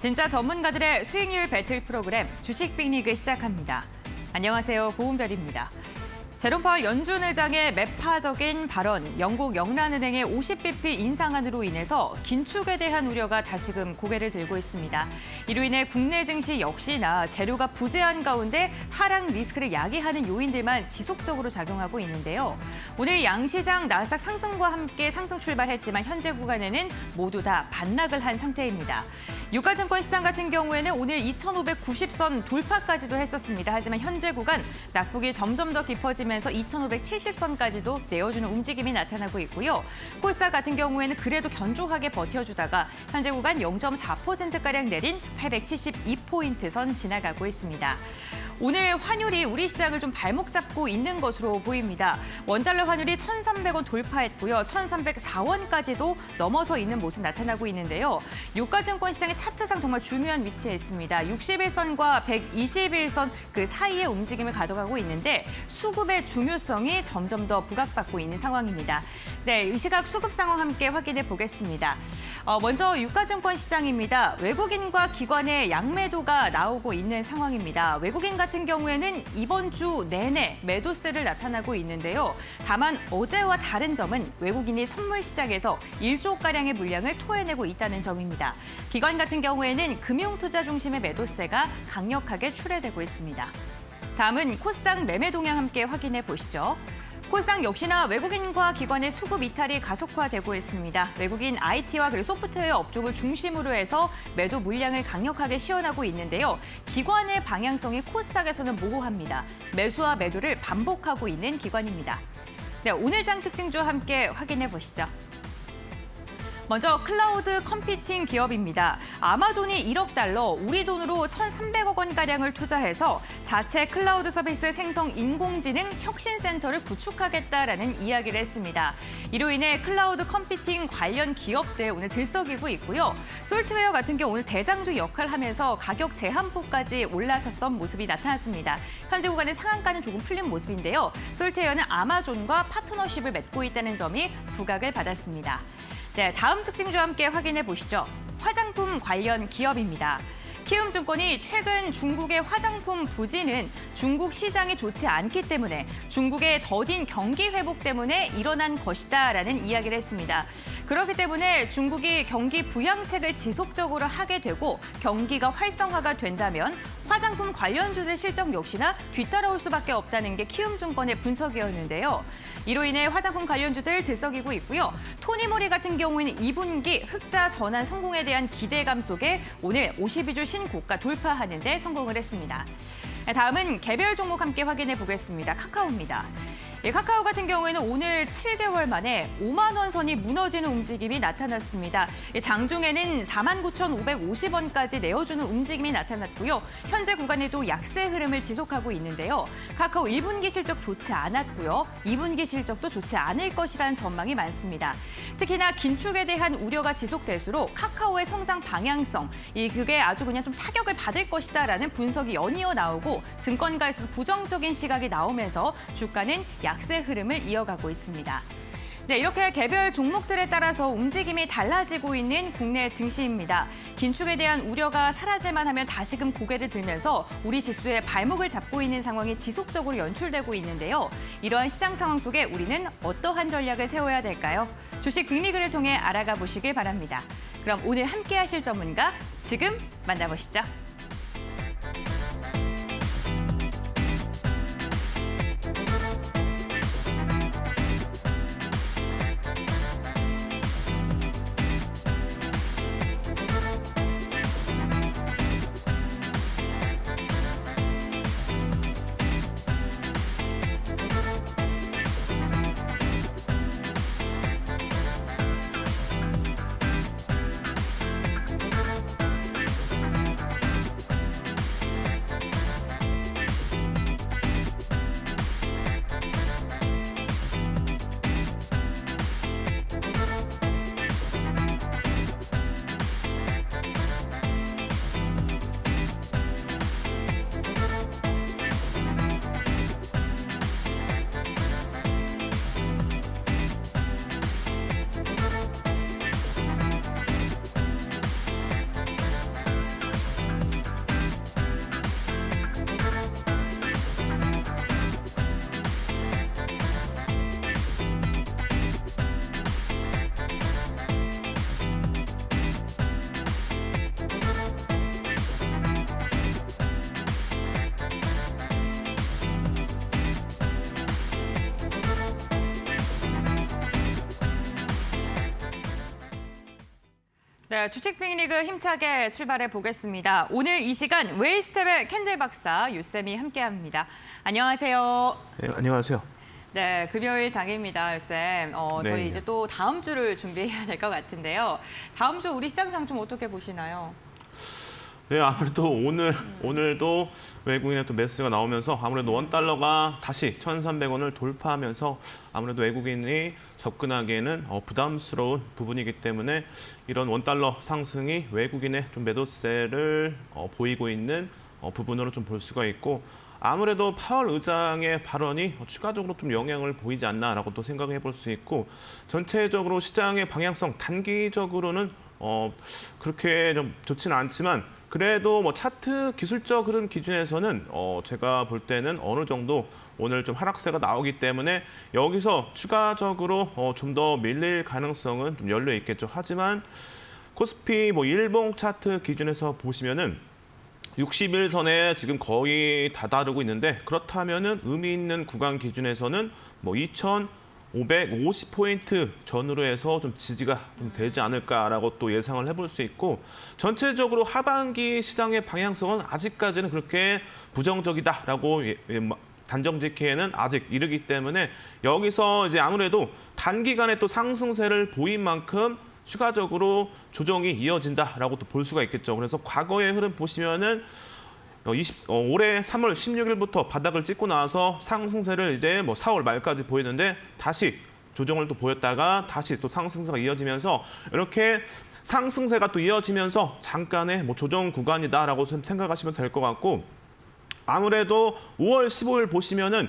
진짜 전문가들의 수익률 배틀 프로그램 주식 빅리그 시작합니다. 안녕하세요. 고은별입니다. 제롬 파월 연준 의장의 매파적인 발언, 영국 영란은행의 50bp 인상안으로 인해서 긴축에 대한 우려가 다시금 고개를 들고 있습니다. 이로 인해 국내 증시 역시나 재료가 부재한 가운데 하락 리스크를 야기하는 요인들만 지속적으로 작용하고 있는데요. 오늘 양시장 나스닥 상승과 함께 상승 출발했지만 현재 구간에는 모두 다 반락을 한 상태입니다. 유가증권 시장 같은 경우에는 오늘 2,590선 돌파까지도 했었습니다. 하지만 현재 구간 낙폭이 점점 더 깊어지면서 2,570선까지도 내어주는 움직임이 나타나고 있고요. 코스닥 같은 경우에는 그래도 견조하게 버텨주다가 현재 구간 0.4%가량 내린 872포인트 선 지나가고 있습니다. 오늘 환율이 우리 시장을 좀 발목 잡고 있는 것으로 보입니다. 원달러 환율이 1,300원 돌파했고요. 1,304원까지도 넘어서 있는 모습 나타나고 있는데요. 유가증권 시장의 차트상 정말 중요한 위치에 있습니다. 61선과 121선 그 사이의 움직임을 가져가고 있는데 수급의 중요성이 점점 더 부각받고 있는 상황입니다. 네, 이 시각 수급 상황 함께 확인해 보겠습니다. 먼저 유가증권 시장입니다. 외국인과 기관의 양매도가 나오고 있는 상황입니다. 외국인 같은 경우에는 이번 주 내내 매도세를 나타나고 있는데요. 다만 어제와 다른 점은 외국인이 선물 시장에서 1조가량의 물량을 토해내고 있다는 점입니다. 기관 같은 경우에는 금융투자 중심의 매도세가 강력하게 출회되고 있습니다. 다음은 코스닥 매매 동향 함께 확인해 보시죠. 코스닥 역시나 외국인과 기관의 수급 이탈이 가속화되고 있습니다. 외국인 IT와 그리고 소프트웨어 업종을 중심으로 해서 매도 물량을 강력하게 시원하고 있는데요. 기관의 방향성이 코스닥에서는 모호합니다. 매수와 매도를 반복하고 있는 기관입니다. 네, 오늘 장 특징주 함께 확인해 보시죠. 먼저 클라우드 컴퓨팅 기업입니다. 아마존이 1억 달러, 우리 돈으로 1,300억 원가량을 투자해서 자체 클라우드 서비스 생성 인공지능 혁신센터를 구축하겠다라는 이야기를 했습니다. 이로 인해 클라우드 컴퓨팅 관련 기업들 오늘 들썩이고 있고요. 솔트웨어 같은 경우 오늘 대장주 역할을 하면서 가격 제한폭까지 올라섰던 모습이 나타났습니다. 현재 구간의 상한가는 조금 풀린 모습인데요. 솔트웨어는 아마존과 파트너십을 맺고 있다는 점이 부각을 받았습니다. 네, 다음 특징주 함께 확인해 보시죠. 화장품 관련 기업입니다. 키움증권이 최근 중국의 화장품 부진은 중국 시장이 좋지 않기 때문에 중국의 더딘 경기 회복 때문에 일어난 것이다라는 이야기를 했습니다. 그렇기 때문에 중국이 경기 부양책을 지속적으로 하게 되고 경기가 활성화가 된다면 화장품 관련주들 실적 역시나 뒤따라올 수밖에 없다는 게 키움증권의 분석이었는데요. 이로 인해 화장품 관련주들 들썩이고 있고요. 토니모리 같은 경우에는 2분기 흑자 전환 성공에 대한 기대감 속에 오늘 52주 신고가 돌파하는 데 성공을 했습니다. 다음은 개별 종목 함께 확인해 보겠습니다. 카카오입니다. 카카오 같은 경우에는 오늘 7개월 만에 5만 원 선이 무너지는 움직임이 나타났습니다. 장중에는 49,550원까지 내어주는 움직임이 나타났고요. 현재 구간에도 약세 흐름을 지속하고 있는데요. 카카오 1분기 실적 좋지 않았고요. 2분기 실적도 좋지 않을 것이라는 전망이 많습니다. 특히나 긴축에 대한 우려가 지속될수록 카카오의 성장 방향성, 그게 아주 그냥 좀 타격을 받을 것이다라는 분석이 연이어 나오고 증권가에서도 부정적인 시각이 나오면서 주가는 약세 흐름을 이어가고 있습니다. 네, 이렇게 개별 종목들에 따라서 움직임이 달라지고 있는 국내 증시입니다. 긴축에 대한 우려가 사라질만 하면 다시금 고개를 들면서 우리 지수의 발목을 잡고 있는 상황이 지속적으로 연출되고 있는데요. 이러한 시장 상황 속에 우리는 어떠한 전략을 세워야 될까요? 주식 빅리그를 통해 알아가 보시길 바랍니다. 그럼 오늘 함께 하실 전문가 지금 만나보시죠. 네, 주식 빅리그 힘차게 출발해 보겠습니다. 오늘 이 시간 웨이스텝의 캔들 박사 유쌤이 함께합니다. 안녕하세요. 네, 안녕하세요. 네, 금요일 장입니다, 유쌤. 저희 네. 이제 또 다음 주를 준비해야 될 것 같은데요. 다음 주 우리 시장상 좀 어떻게 보시나요? 네, 아무래도 오늘도 외국인의 또 매수가 나오면서 아무래도 원달러가 다시 1,300원을 돌파하면서 아무래도 외국인이 접근하기에는 부담스러운 부분이기 때문에 이런 원달러 상승이 외국인의 좀 매도세를 보이고 있는 부분으로 좀 볼 수가 있고, 아무래도 파월 의장의 발언이 추가적으로 좀 영향을 보이지 않나라고 또 생각해 볼 수 있고, 전체적으로 시장의 방향성 단기적으로는 그렇게 좀 좋지는 않지만, 그래도 뭐 차트 기술적 흐름 기준에서는 제가 볼 때는 어느 정도 오늘 좀 하락세가 나오기 때문에 여기서 추가적으로 좀 더 밀릴 가능성은 좀 열려 있겠죠. 하지만 코스피 뭐 일봉 차트 기준에서 보시면은 60일선에 지금 거의 다다르고 있는데, 그렇다면은 의미 있는 구간 기준에서는 뭐 2,550포인트 전후로 해서 좀 지지가 좀 되지 않을까라고 또 예상을 해볼 수 있고, 전체적으로 하반기 시장의 방향성은 아직까지는 그렇게 부정적이다라고 단정 짓기에는 아직 이르기 때문에, 여기서 이제 아무래도 단기간에 또 상승세를 보인 만큼 추가적으로 조정이 이어진다라고 또 볼 수가 있겠죠. 그래서 과거의 흐름 보시면은 올해 3월 16일부터 바닥을 찍고 나서 상승세를 이제 뭐 4월 말까지 보였는데, 다시 조정을 또 보였다가 다시 또 상승세가 이어지면서, 이렇게 상승세가 또 이어지면서 잠깐의 뭐 조정 구간이다라고 생각하시면 될 것 같고, 아무래도 5월 15일 보시면은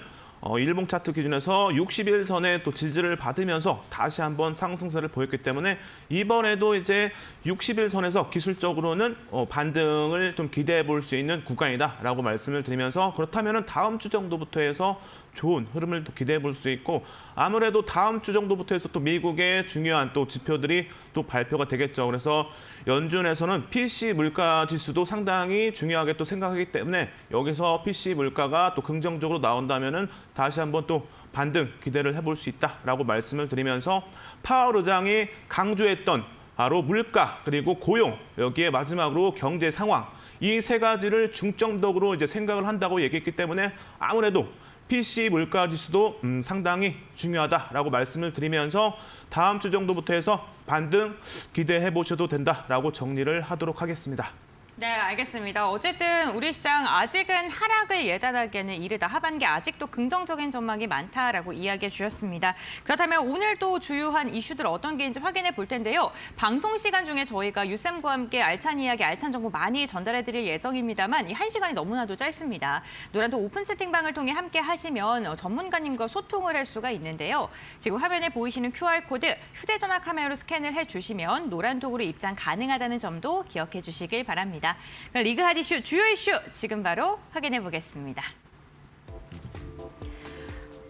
일봉 차트 기준에서 60일선에 또 지지를 받으면서 다시 한번 상승세를 보였기 때문에, 이번에도 이제 60일선에서 기술적으로는 반등을 좀 기대해 볼 수 있는 구간이다라고 말씀을 드리면서, 그렇다면은 다음 주 정도부터 해서 좋은 흐름을 또 기대해 볼 수 있고, 아무래도 다음 주 정도부터 해서 또 미국의 중요한 또 지표들이 또 발표가 되겠죠. 그래서 연준에서는 PC 물가 지수도 상당히 중요하게 또 생각하기 때문에, 여기서 PC 물가가 또 긍정적으로 나온다면은 다시 한번 또 반등 기대를 해볼 수 있다라고 말씀을 드리면서, 파월 의장이 강조했던 바로 물가 그리고 고용, 여기에 마지막으로 경제 상황, 이 세 가지를 중점적으로 이제 생각을 한다고 얘기했기 때문에, 아무래도 PC 물가 지수도 상당히 중요하다라고 말씀을 드리면서 다음 주 정도부터 해서 반등 기대해 보셔도 된다라고 정리를 하도록 하겠습니다. 네, 알겠습니다. 어쨌든 우리 시장 아직은 하락을 예단하기에는 이르다. 하반기 아직도 긍정적인 전망이 많다라고 이야기해 주셨습니다. 그렇다면 오늘 또 주요한 이슈들 어떤 게인지 확인해 볼 텐데요. 방송 시간 중에 저희가 유쌤과 함께 알찬 이야기, 알찬 정보 많이 전달해 드릴 예정입니다만, 이 1시간이 너무나도 짧습니다. 노란톡 오픈 채팅방을 통해 함께 하시면 전문가님과 소통을 할 수가 있는데요. 지금 화면에 보이시는 QR코드 휴대전화 카메라로 스캔을 해주시면 노란톡으로 입장 가능하다는 점도 기억해 주시길 바랍니다. 리그 핫 이슈, 주요 이슈 지금 바로 확인해 보겠습니다.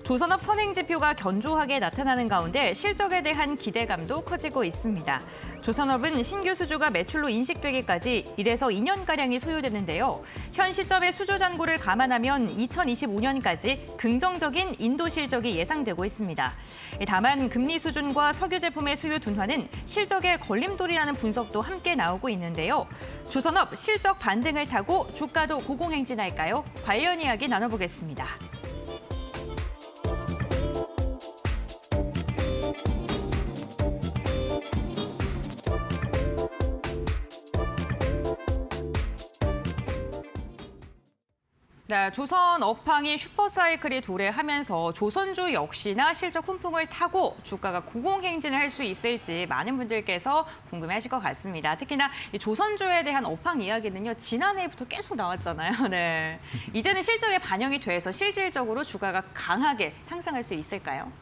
조선업 선행지표가 견조하게 나타나는 가운데 실적에 대한 기대감도 커지고 있습니다. 조선업은 신규 수주가 매출로 인식되기까지 1에서 2년가량이 소요되는데요. 현 시점의 수주 잔고를 감안하면 2025년까지 긍정적인 인도 실적이 예상되고 있습니다. 다만 금리 수준과 석유 제품의 수요 둔화는 실적에 걸림돌이라는 분석도 함께 나오고 있는데요. 조선업 실적 반등을 타고 주가도 고공행진할까요? 관련 이야기 나눠보겠습니다. 네, 조선 업황이 슈퍼사이클이 도래하면서 조선주 역시나 실적 훈풍을 타고 주가가 고공행진을 할 수 있을지 많은 분들께서 궁금해하실 것 같습니다. 특히나 이 조선주에 대한 업황 이야기는요, 지난해부터 계속 나왔잖아요. 네, 이제는 실적에 반영이 돼서 실질적으로 주가가 강하게 상승할 수 있을까요?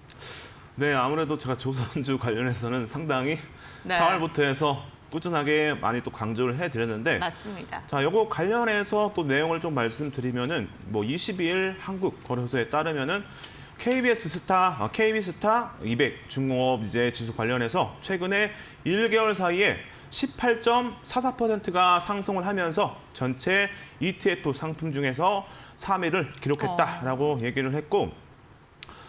네, 아무래도 제가 조선주 관련해서는 상당히 네. 4월부터 해서 꾸준하게 많이 또 강조를 해드렸는데, 맞습니다. 자, 요거 관련해서 또 내용을 좀 말씀드리면은, 뭐 22일 한국 거래소에 따르면은 KB스타 200 중공업 이제 지수 관련해서 최근에 1개월 사이에 18.44%가 상승을 하면서 전체 ETF 상품 중에서 3위를 기록했다라고 얘기를 했고,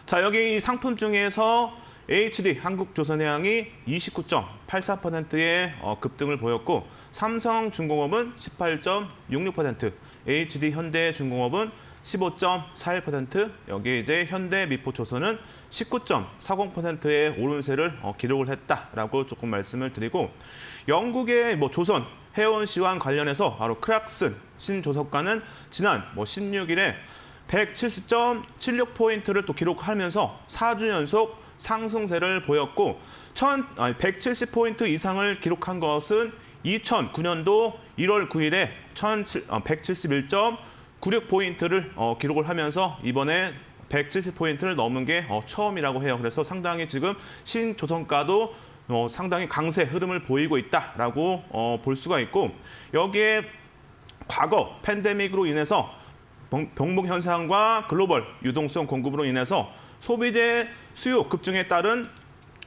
자, 여기 이 상품 중에서 HD 한국조선해양이 29.84%의 급등을 보였고 삼성중공업은 18.66%, HD 현대중공업은 15.41%, 여기에 이제 현대미포조선은 19.40%의 오름세를 기록을 했다라고 조금 말씀을 드리고, 영국의 조선 해운 시황 관련해서 바로 크락슨 신조석가는 지난 16일에 170.76포인트를 또 기록하면서 4주 연속 상승세를 보였고 170포인트 이상을 기록한 것은 2009년도 1월 9일에 171.96포인트를 기록을 하면서 이번에 170포인트를 넘은 게 처음이라고 해요. 그래서 상당히 지금 신조선가도 상당히 강세 흐름을 보이고 있다라고 볼 수가 있고, 여기에 과거 팬데믹으로 인해서 병목 현상과 글로벌 유동성 공급으로 인해서 소비재 수요 급증에 따른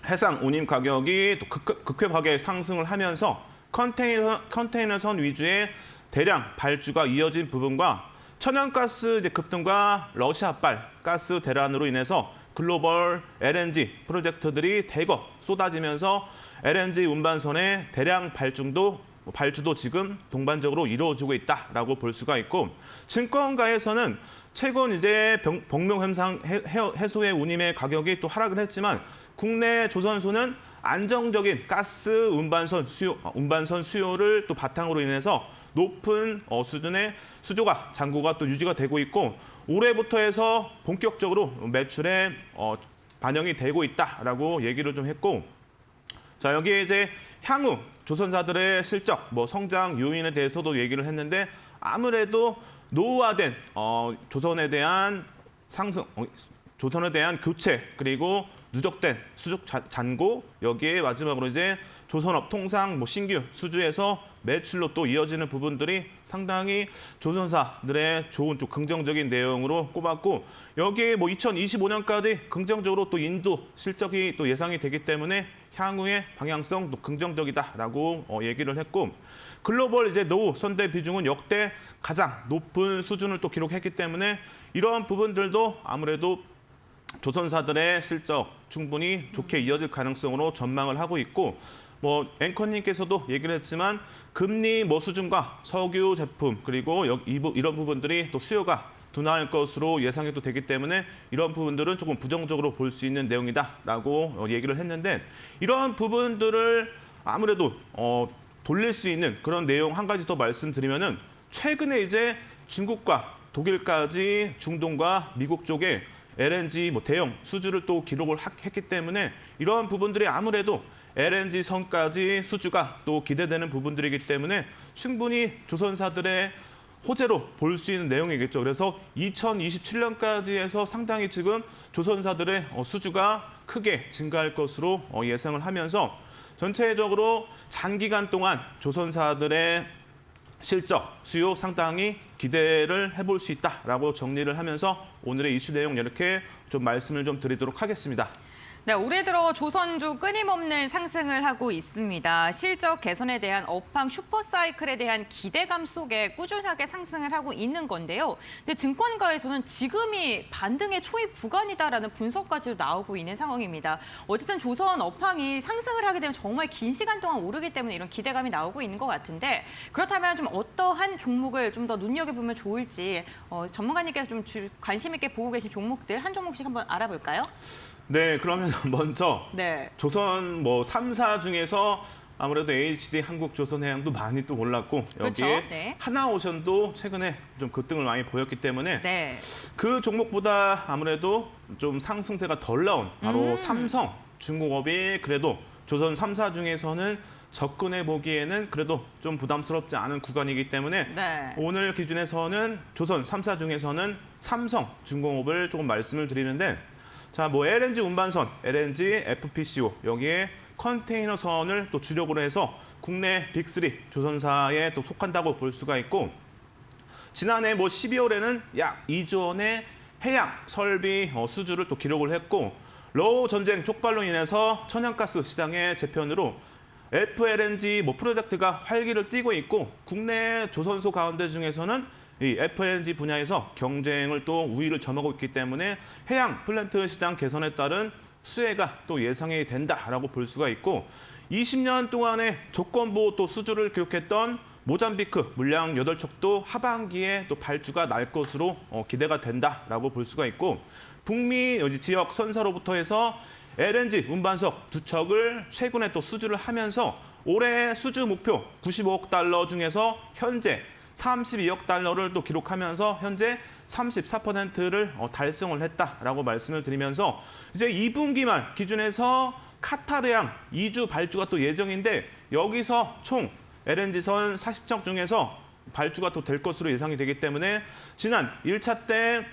해상 운임 가격이 또 극회하게 상승을 하면서 컨테이너선 위주의 대량 발주가 이어진 부분과 천연가스 급등과 러시아발 가스 대란으로 인해서 글로벌 LNG 프로젝트들이 대거 쏟아지면서 LNG 운반선의 대량 발주도 지금 동반적으로 이루어지고 있다라고 볼 수가 있고, 증권가에서는 최근 이제 병목 현상 해소의 운임의 가격이 또 하락을 했지만 국내 조선소는 안정적인 가스 운반선 수요를 또 바탕으로 인해서 높은 수준의 수조가 잔고가 또 유지가 되고 있고, 올해부터 해서 본격적으로 매출에 반영이 되고 있다라고 얘기를 좀 했고, 자 여기에 이제 향후 조선사들의 실적, 성장 요인에 대해서도 얘기를 했는데, 아무래도 노후화된 조선에 대한 상승, 조선에 대한 교체, 그리고 누적된 수족 잔고, 여기에 마지막으로 이제 조선업 통상 신규 수주에서 매출로 또 이어지는 부분들이 상당히 조선사들의 좋은 좀 긍정적인 내용으로 꼽았고, 여기에 2025년까지 긍정적으로 또 인도 실적이 또 예상이 되기 때문에 향후의 방향성도 긍정적이다라고 얘기를 했고, 글로벌 이제 노후 선대 비중은 역대 가장 높은 수준을 또 기록했기 때문에 이러한 부분들도 아무래도 조선사들의 실적 충분히 좋게 이어질 가능성으로 전망을 하고 있고, 앵커님께서도 얘기를 했지만 금리 수준과 석유 제품, 그리고 이런 부분들이 또 수요가 둔화할 것으로 예상이 또 되기 때문에 이런 부분들은 조금 부정적으로 볼 수 있는 내용이다라고 얘기를 했는데, 이러한 부분들을 아무래도 돌릴 수 있는 그런 내용 한 가지 더 말씀드리면은, 최근에 이제 중국과 독일까지 중동과 미국 쪽에 LNG 대형 수주를 또 기록을 했기 때문에 이러한 부분들이 아무래도 LNG 선까지 수주가 또 기대되는 부분들이기 때문에 충분히 조선사들의 호재로 볼 수 있는 내용이겠죠. 그래서 2027년까지 해서 상당히 지금 조선사들의 수주가 크게 증가할 것으로 예상을 하면서 전체적으로 장기간 동안 조선사들의 실적, 수요 상당히 기대를 해볼 수 있다라고 정리를 하면서 오늘의 이슈 내용 이렇게 좀 말씀을 좀 드리도록 하겠습니다. 네, 올해 들어 조선주 끊임없는 상승을 하고 있습니다. 실적 개선에 대한 업황 슈퍼사이클에 대한 기대감 속에 꾸준하게 상승을 하고 있는 건데요. 근데 증권가에서는 지금이 반등의 초입 구간이다라는 분석까지도 나오고 있는 상황입니다. 어쨌든 조선 업황이 상승을 하게 되면 정말 긴 시간 동안 오르기 때문에 이런 기대감이 나오고 있는 것 같은데, 그렇다면 좀 어떠한 종목을 좀 더 눈여겨보면 좋을지 전문가님께서 좀 관심 있게 보고 계신 종목들 한 종목씩 한번 알아볼까요? 네, 그러면 먼저 네. 조선 3사 중에서 아무래도 HD 한국조선해양도 많이 또 올랐고, 여기에 그렇죠. 네. 하나오션도 최근에 좀 급등을 많이 보였기 때문에 네. 그 종목보다 아무래도 좀 상승세가 덜 나온 바로 삼성중공업이 그래도 조선 3사 중에서는 접근해 보기에는 그래도 좀 부담스럽지 않은 구간이기 때문에 네. 오늘 기준에서는 조선 3사 중에서는 삼성중공업을 조금 말씀을 드리는데, 자, LNG 운반선, LNG, FPCO, 여기에 컨테이너선을 또 주력으로 해서 국내 빅3 조선사에 또 속한다고 볼 수가 있고, 지난해 12월에는 약 2조 원의 해양 설비 수주를 또 기록을 했고, 러우 전쟁 촉발로 인해서 천연가스 시장의 재편으로 FLNG 프로젝트가 활기를 띠고 있고, 국내 조선소 가운데 중에서는 이 FLNG 분야에서 경쟁을 또 우위를 점하고 있기 때문에 해양 플랜트 시장 개선에 따른 수혜가 또 예상이 된다라고 볼 수가 있고 20년 동안의 조건부 또 수주를 기록했던 모잠비크 물량 8척도 하반기에 또 발주가 날 것으로 기대가 된다라고 볼 수가 있고 북미 지역 선사로부터 해서 LNG 운반석 2척을 최근에 또 수주를 하면서 올해 수주 목표 95억 달러 중에서 현재 32억 달러를 또 기록하면서 현재 34%를 달성을 했다라고 말씀을 드리면서 이제 2분기만 기준해서 카타르양 2주 발주가 또 예정인데 여기서 총 LNG선 40척 중에서 발주가 또 될 것으로 예상이 되기 때문에 지난 1차 때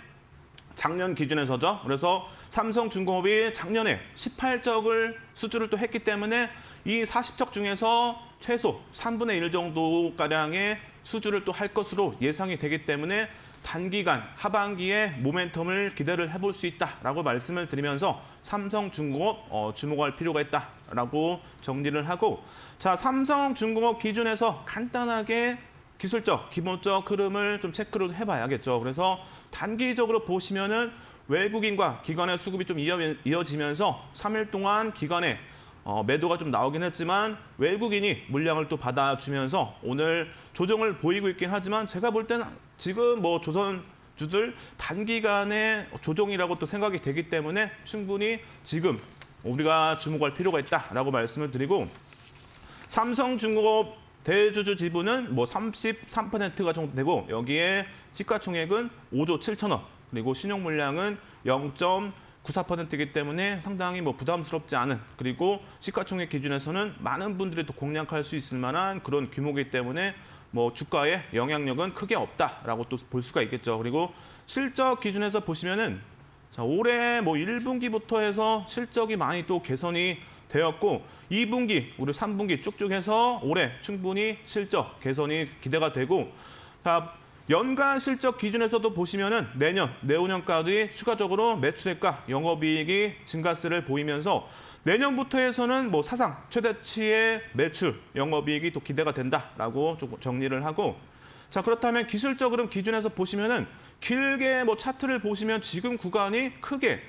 작년 기준에서죠. 그래서 삼성중공업이 작년에 18척을 수주를 또 했기 때문에 이 40척 중에서 최소 3분의 1 정도가량의 수주를 또 할 것으로 예상이 되기 때문에 단기간 하반기에 모멘텀을 기대를 해볼 수 있다라고 말씀을 드리면서 삼성중공업 주목할 필요가 있다라고 정리를 하고 자 삼성중공업 기준에서 간단하게 기술적, 기본적 흐름을 좀 체크를 해봐야겠죠. 그래서 단기적으로 보시면은 외국인과 기관의 수급이 좀 이어지면서 3일 동안 기관의 매도가 좀 나오긴 했지만 외국인이 물량을 또 받아주면서 오늘 조정을 보이고 있긴 하지만 제가 볼 때는 지금 뭐 조선주들 단기간의 조정이라고 또 생각이 되기 때문에 충분히 지금 우리가 주목할 필요가 있다라고 말씀을 드리고 삼성중공업 대주주 지분은 뭐 33%가 정도 되고 여기에 시가총액은 5조 7천억 그리고 신용 물량은 0.94%이기 때문에 상당히 뭐 부담스럽지 않은 그리고 시가총액 기준에서는 많은 분들이 또 공략할 수 있을 만한 그런 규모이기 때문에 뭐 주가에 영향력은 크게 없다라고 또 볼 수가 있겠죠. 그리고 실적 기준에서 보시면은 자, 올해 뭐 1분기부터 해서 실적이 많이 또 개선이 되었고 2분기, 우리 3분기 쭉쭉 해서 올해 충분히 실적 개선이 기대가 되고 자, 연간 실적 기준에서도 보시면은 내년, 내후년까지 추가적으로 매출액과 영업이익이 증가세를 보이면서 내년부터 해서는 뭐 사상 최대치의 매출, 영업이익이 또 기대가 된다라고 좀 정리를 하고 자 그렇다면 기술적 흐름 기준에서 보시면은 길게 뭐 차트를 보시면 지금 구간이 크게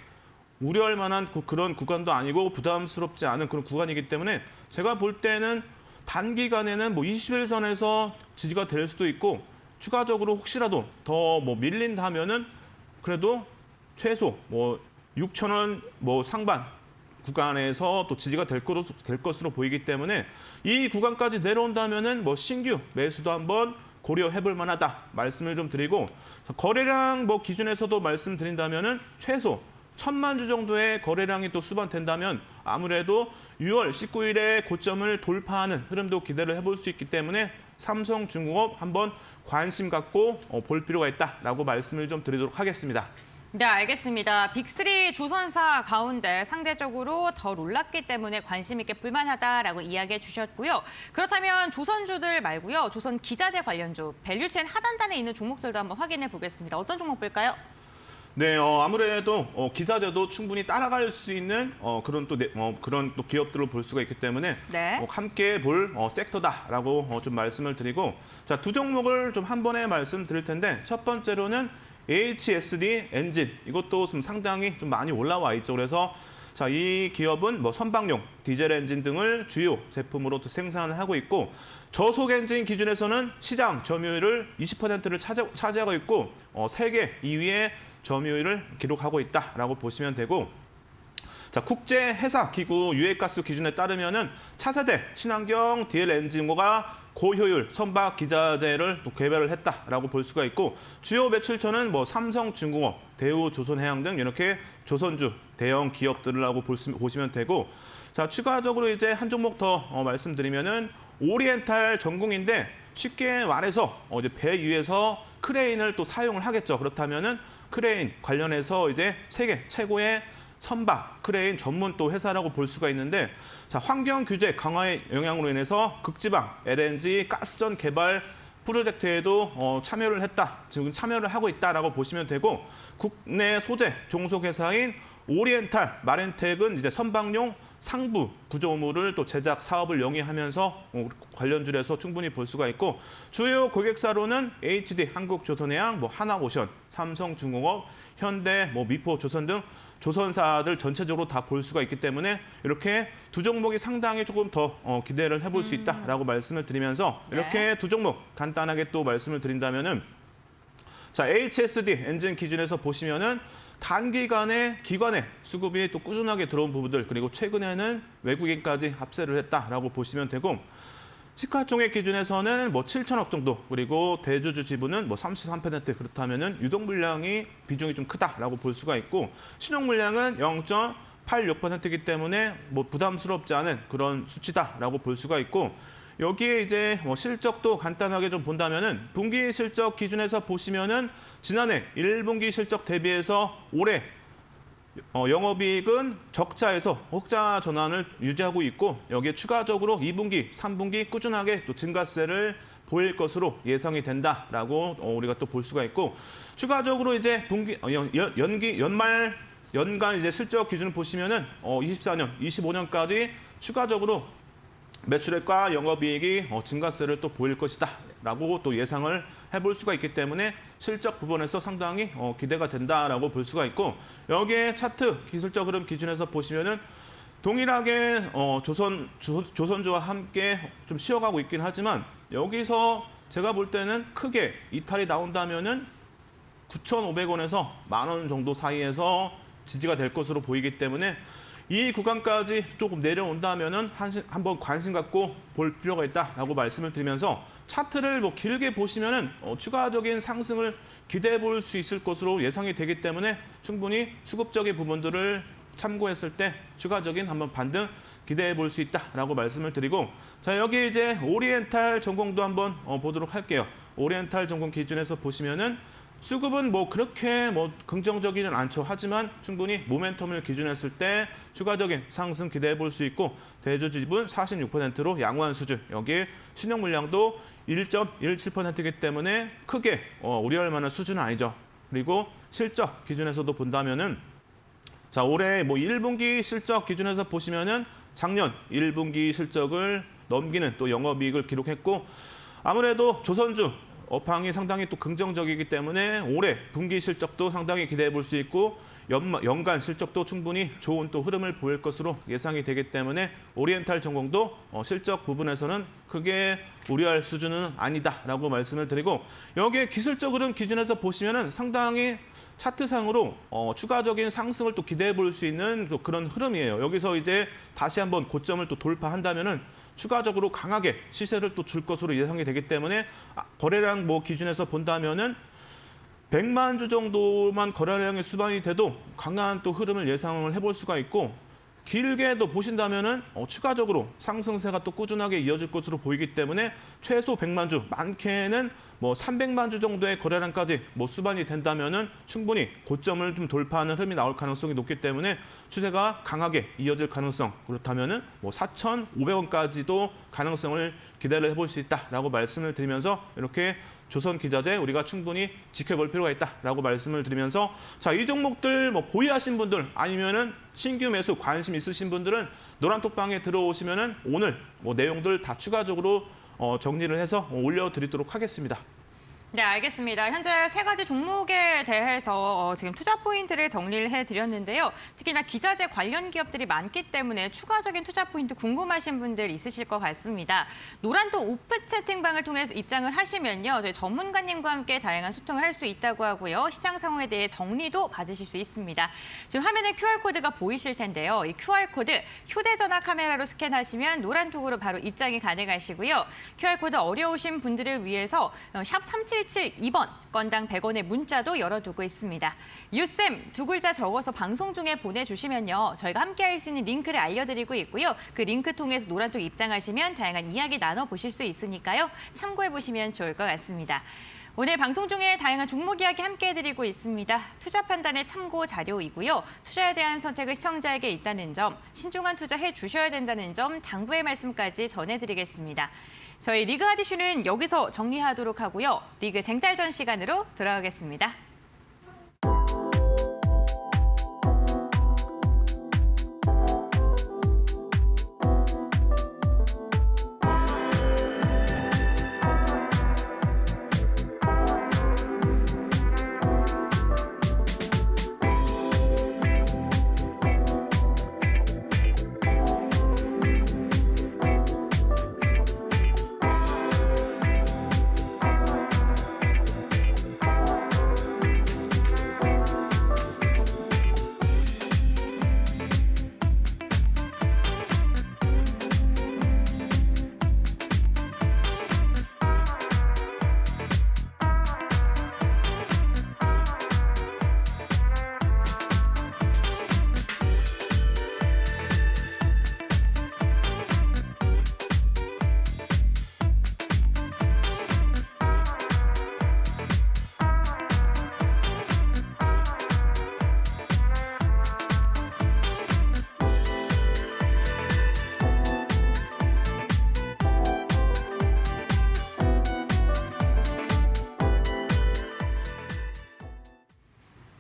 우려할 만한 그런 구간도 아니고 부담스럽지 않은 그런 구간이기 때문에 제가 볼 때는 단기간에는 뭐 21선에서 지지가 될 수도 있고 추가적으로 혹시라도 더 뭐 밀린다면은 그래도 최소 뭐 6,000원 뭐 상반 구간에서 또 지지가 될 것으로 보이기 때문에 이 구간까지 내려온다면은 뭐 신규 매수도 한번 고려해 볼 만하다 말씀을 좀 드리고 거래량 뭐 기준에서도 말씀드린다면은 최소 1,000만 주 정도의 거래량이 또 수반된다면 아무래도 6월 19일에 고점을 돌파하는 흐름도 기대를 해볼 수 있기 때문에 삼성중공업 한번 관심 갖고 볼 필요가 있다라고 말씀을 좀 드리도록 하겠습니다. 네, 알겠습니다. 빅3 조선사 가운데 상대적으로 덜 올랐기 때문에 관심 있게 볼만하다라고 이야기해 주셨고요. 그렇다면 조선주들 말고요. 조선 기자재 관련주, 밸류체인 하단단에 있는 종목들도 한번 확인해 보겠습니다. 어떤 종목 볼까요? 네, 아무래도 기자재도 충분히 따라갈 수 있는 그런 또 기업들을 볼 수가 있기 때문에 네. 함께 볼 섹터다라고 좀 말씀을 드리고 자, 두 종목을 좀 한 번에 말씀드릴 텐데 첫 번째로는 HSD 엔진 이것도 좀 상당히 좀 많이 올라와 있죠. 그래서 자, 이 기업은 뭐 선박용, 디젤 엔진 등을 주요 제품으로 또 생산을 하고 있고 저속 엔진 기준에서는 시장 점유율을 20%를 차지하고 있고 세계 2위의 점유율을 기록하고 있다라고 보시면 되고 자, 국제 해사 기구 유해가스 기준에 따르면은 차세대 친환경 디젤 엔진과 고효율 선박 기자재를 또 개발을 했다라고 볼 수가 있고 주요 매출처는 뭐 삼성중공업, 대우조선해양 등 이렇게 조선주 대형 기업들이라고 보시면 되고 자 추가적으로 이제 한 종목 더 말씀드리면은 오리엔탈 전공인데 쉽게 말해서 이제 배 위에서 크레인을 또 사용을 하겠죠. 그렇다면은 크레인 관련해서 이제 세계 최고의 선박 크레인 전문 또 회사라고 볼 수가 있는데 자 환경 규제 강화의 영향으로 인해서 극지방 LNG 가스전 개발 프로젝트에도 참여를 했다. 지금 참여를 하고 있다라고 보시면 되고 국내 소재 종속 회사인 오리엔탈 마린텍은 이제 선박용 상부 구조물을 또 제작 사업을 영위하면서 관련주에서 충분히 볼 수가 있고 주요 고객사로는 HD 한국조선해양, 뭐 하나오션, 삼성중공업, 현대, 뭐 미포조선 등 조선사들 전체적으로 다 볼 수가 있기 때문에 이렇게 두 종목이 상당히 조금 더 기대를 해볼 수 있다라고 말씀을 드리면서 이렇게 두 종목 간단하게 또 말씀을 드린다면은 자, HSD 엔진 기준에서 보시면은 단기간에 기관에 수급이 또 꾸준하게 들어온 부분들 그리고 최근에는 외국인까지 합세를 했다라고 보시면 되고 시가총액 기준에서는 뭐 7천억 정도 그리고 대주주 지분은 뭐 33% 그렇다면은 유동 물량이 비중이 좀 크다라고 볼 수가 있고 신용 물량은 0.86%이기 때문에 뭐 부담스럽지 않은 그런 수치다라고 볼 수가 있고 여기에 이제 뭐 실적도 간단하게 좀 본다면은 분기 실적 기준에서 보시면은 지난해 1분기 실적 대비해서 올해 영업이익은 적자에서 흑자 전환을 유지하고 있고 여기에 추가적으로 2분기, 3분기 꾸준하게 또 증가세를 보일 것으로 예상이 된다라고 우리가 또 볼 수가 있고 추가적으로 이제 분기 연간 이제 실적 기준을 보시면은 24년, 25년까지 추가적으로 매출액과 영업이익이 증가세를 또 보일 것이다라고 또 예상을 해볼 수가 있기 때문에 실적 부분에서 상당히 기대가 된다라고 볼 수가 있고 여기에 차트 기술적 흐름 기준에서 보시면은 동일하게 조선주와 함께 좀 쉬어가고 있긴 하지만 여기서 제가 볼 때는 크게 이탈이 나온다면은 9,500원에서 10,000원 정도 사이에서 지지가 될 것으로 보이기 때문에 이 구간까지 조금 내려온다면은 한번 관심 갖고 볼 필요가 있다라고 말씀을 드리면서 차트를 뭐 길게 보시면은 추가적인 상승을 기대해 볼 수 있을 것으로 예상이 되기 때문에 충분히 수급적인 부분들을 참고했을 때 추가적인 한번 반등 기대해 볼 수 있다라고 말씀을 드리고 자 여기 이제 오리엔탈 전공도 한번 보도록 할게요. 오리엔탈 전공 기준에서 보시면은 수급은 뭐 그렇게 뭐 긍정적이는 않죠. 하지만 충분히 모멘텀을 기준했을 때 추가적인 상승 기대해 볼 수 있고 대주주 지분 46%로 양호한 수준. 여기에 신용 물량도 1.17%이기 때문에 크게 우려할 만한 수준은 아니죠. 그리고 실적 기준에서도 본다면은 자 올해 뭐 1분기 실적 기준에서 보시면은 작년 1분기 실적을 넘기는 또 영업이익을 기록했고 아무래도 조선주 업황이 상당히 또 긍정적이기 때문에 올해 분기 실적도 상당히 기대해 볼 수 있고 연간 실적도 충분히 좋은 또 흐름을 보일 것으로 예상이 되기 때문에 오리엔탈 전공도 실적 부분에서는 크게 우려할 수준은 아니다라고 말씀을 드리고 여기에 기술적 흐름 기준에서 보시면은 상당히 차트상으로 추가적인 상승을 또 기대해 볼 수 있는 또 그런 흐름이에요. 여기서 이제 다시 한번 고점을 또 돌파한다면은 추가적으로 강하게 시세를 또 줄 것으로 예상이 되기 때문에 거래량 뭐 기준에서 본다면은 100만 주 정도만 거래량의 수반이 돼도 강한 또 흐름을 예상을 해볼 수가 있고 길게도 보신다면은 추가적으로 상승세가 또 꾸준하게 이어질 것으로 보이기 때문에 최소 100만 주, 많게는 뭐 300만 주 정도의 거래량까지 뭐 수반이 된다면은 충분히 고점을 좀 돌파하는 흐름이 나올 가능성이 높기 때문에 추세가 강하게 이어질 가능성 그렇다면은 뭐 4,500원까지도 가능성을 기대를 해볼 수 있다라고 말씀을 드리면서 이렇게 조선 기자재 우리가 충분히 지켜볼 필요가 있다라고 말씀을 드리면서 자, 이 종목들 뭐 보유하신 분들 아니면은 신규 매수 관심 있으신 분들은 노란톡방에 들어오시면은 오늘 뭐 내용들 다 추가적으로 정리를 해서 올려드리도록 하겠습니다. 네, 알겠습니다. 현재 세 가지 종목에 대해서 지금 투자 포인트를 정리를 해드렸는데요. 특히나 기자재 관련 기업들이 많기 때문에 추가적인 투자 포인트 궁금하신 분들 있으실 것 같습니다. 노란톡 오프 채팅방을 통해 입장을 하시면요. 저희 전문가님과 함께 다양한 소통을 할 수 있다고 하고요. 시장 상황에 대해 정리도 받으실 수 있습니다. 지금 화면에 QR코드가 보이실 텐데요. 이 QR코드 휴대전화 카메라로 스캔하시면 노란톡으로 바로 입장이 가능하시고요. QR코드 어려우신 분들을 위해서 샵 3772번 건당 100원의 문자도 열어두고 있습니다. 유쌤 두 글자 적어서 방송 중에 보내주시면요. 저희가 함께 할 수 있는 링크를 알려드리고 있고요. 그 링크 통해서 노란톡 입장하시면 다양한 이야기 나눠보실 수 있으니까요. 참고해보시면 좋을 것 같습니다. 오늘 방송 중에 다양한 종목 이야기 함께 해드리고 있습니다. 투자 판단의 참고 자료이고요. 투자에 대한 선택은 시청자에게 있다는 점, 신중한 투자해 주셔야 된다는 점 당부의 말씀까지 전해드리겠습니다. 저희 리그 하디슈는 여기서 정리하도록 하고요. 리그 쟁탈전 시간으로 돌아오겠습니다.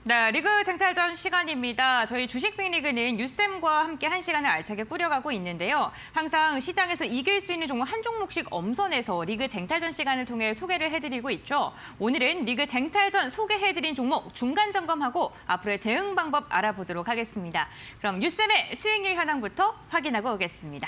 네, 리그 쟁탈전 시간입니다. 저희 주식빅리그는 유쌤과 함께 한 시간을 알차게 꾸려가고 있는데요. 항상 시장에서 이길 수 있는 종목 한 종목씩 엄선해서 리그 쟁탈전 시간을 통해 소개를 해드리고 있죠. 오늘은 리그 쟁탈전 소개해드린 종목 중간 점검하고 앞으로의 대응 방법 알아보도록 하겠습니다. 그럼 유쌤의 수익률 현황부터 확인하고 오겠습니다.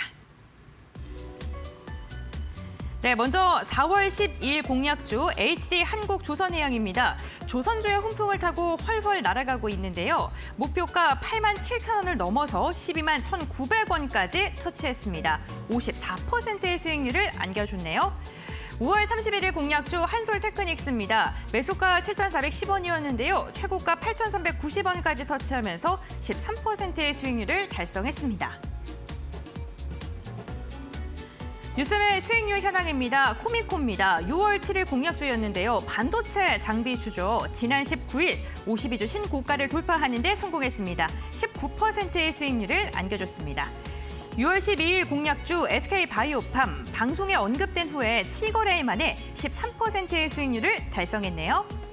네, 먼저 4월 12일 공약주 HD 한국조선해양입니다. 조선주의 훈풍을 타고 훨훨 날아가고 있는데요. 목표가 87,000원을 넘어서 121,900원까지 터치했습니다. 54%의 수익률을 안겨줬네요. 5월 31일 공약주 한솔테크닉스입니다. 매수가 7,410원이었는데요. 최고가 8,390원까지 터치하면서 13%의 수익률을 달성했습니다. 유쌤의 수익률 현황입니다. 코미코입니다. 6월 7일 공약주였는데요. 반도체 장비주죠. 지난 19일 52주 신고가를 돌파하는 데 성공했습니다. 19%의 수익률을 안겨줬습니다. 6월 12일 공약주 SK바이오팜 방송에 언급된 후에 7거래일 만에 13%의 수익률을 달성했네요.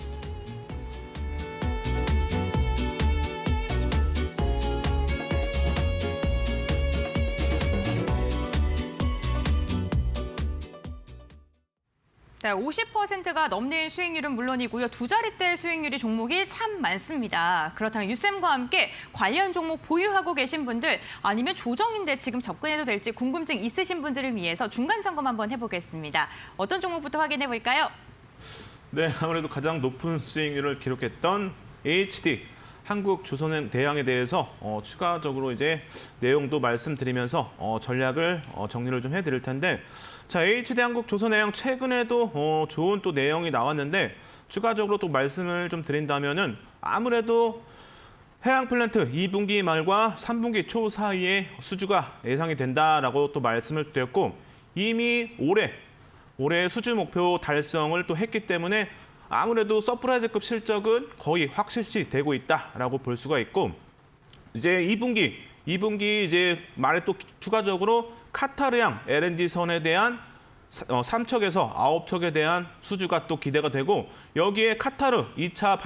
네, 50%가 넘는 수익률은 물론이고요. 두 자릿대 수익률이 종목이 참 많습니다. 그렇다면 유쌤과 함께 관련 종목 보유하고 계신 분들 아니면 조정인데 지금 접근해도 될지 궁금증 있으신 분들을 위해서 중간 점검 한번 해보겠습니다. 어떤 종목부터 확인해 볼까요? 네, 아무래도 가장 높은 수익률을 기록했던 HD 한국조선해양에 대해서 추가적으로 이제 내용도 말씀드리면서 전략을 정리를 좀 해드릴 텐데, 자, HD 한국조선해양 최근에도 좋은 또 내용이 나왔는데 추가적으로 또 말씀을 좀 드린다면은 아무래도 해양 플랜트 2분기 말과 3분기 초 사이에 수주가 예상이 된다라고 또 말씀을 드렸고, 이미 올해 수주 목표 달성을 또 했기 때문에 아무래도 서프라이즈급 실적은 거의 확실시 되고 있다라고 볼 수가 있고, 이제 2분기 이제 말에 또 추가적으로 카타르양 LNG 선에 대한 3척에서 9척에 대한 수주가 또 기대가 되고, 여기에 카타르 2차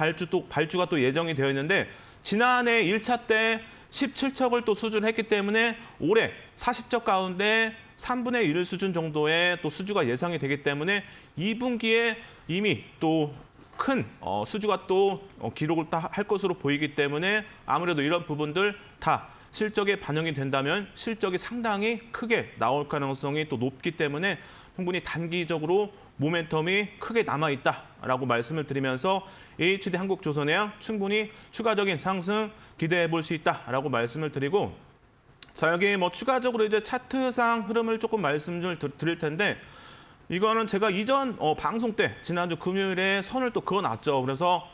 발주가 또 예정이 되어 있는데 지난해 1차 때 17척을 또 수주를 했기 때문에 올해 40척 가운데 3분의 1 수준 정도의 또 수주가 예상이 되기 때문에 2분기에 이미 또 큰 수주가 또 기록을 할 것으로 보이기 때문에 아무래도 이런 부분들 다 실적에 반영이 된다면 실적이 상당히 크게 나올 가능성이 또 높기 때문에 충분히 단기적으로 모멘텀이 크게 남아있다라고 말씀을 드리면서 HD 한국조선해양 충분히 추가적인 상승 기대해 볼 수 있다라고 말씀을 드리고, 자, 여기 뭐 추가적으로 이제 차트상 흐름을 조금 말씀을 드릴 텐데, 이거는 제가 이전 방송 때 지난주 금요일에 선을 또 그어놨죠. 그래서